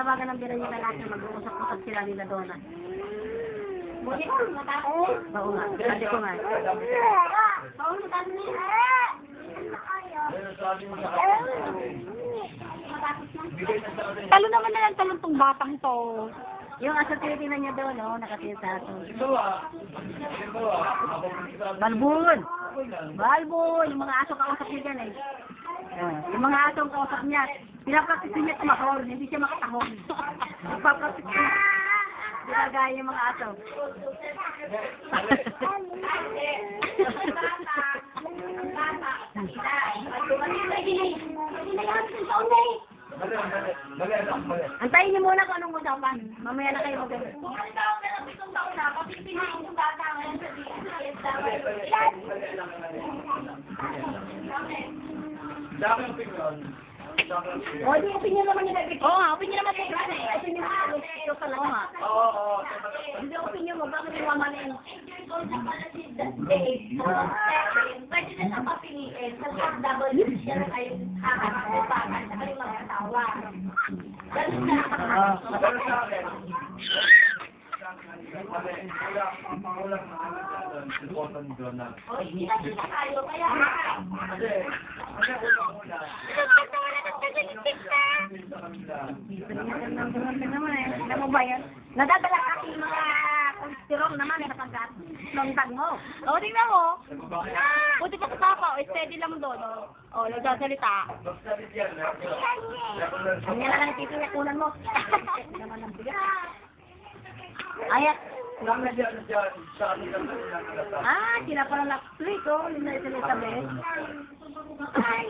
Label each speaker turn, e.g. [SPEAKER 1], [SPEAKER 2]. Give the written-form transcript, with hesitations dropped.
[SPEAKER 1] tinawagan ng bira niya na natin, mag-uusap-usap sila nila doon. Buti ko, matakot. Oo nga, sabi ko nga. Oo, matakot niya.
[SPEAKER 2] Talo naman na lang talong tong batang to.
[SPEAKER 1] Yung asa tinitingnan niya doon, no? Nakatingin sa aso. Balbon! Balbon! Yung mga aso kausap niya dyan eh. Yung mga aso kausap niya, pinapraktis niya tumahon, hindi siya makatahon. Pinapraktis niya. Ginagaya yung mga aso. Antayin niyo muna kung anong usapan. Mamaya na kayo mag-ano. O, di opinion naman nila.
[SPEAKER 2] Oo nga, opinion naman po.
[SPEAKER 1] Opinion naman nila pala. Oo nga. Hindi opinion mo, bakit yung mama na yun?
[SPEAKER 3] Pwede na siya papiliin. Sa double siya na kayo kakakapapan sa kanyang mga asawa. Ganun na. O, hindi na siya tayo. Kaya
[SPEAKER 1] Alam mo ba yan? Nadadala kasi yung mga kolesterol naman eh kapag lontag mo.
[SPEAKER 2] Oo, tingnan mo. Buti pa sa papa, o steady lang doon. O, nagsasalita.
[SPEAKER 1] Kanya lang ang titinakunan mo. Ayat. Sila pala na-split, oh. Yung na Elizabeth. Ay.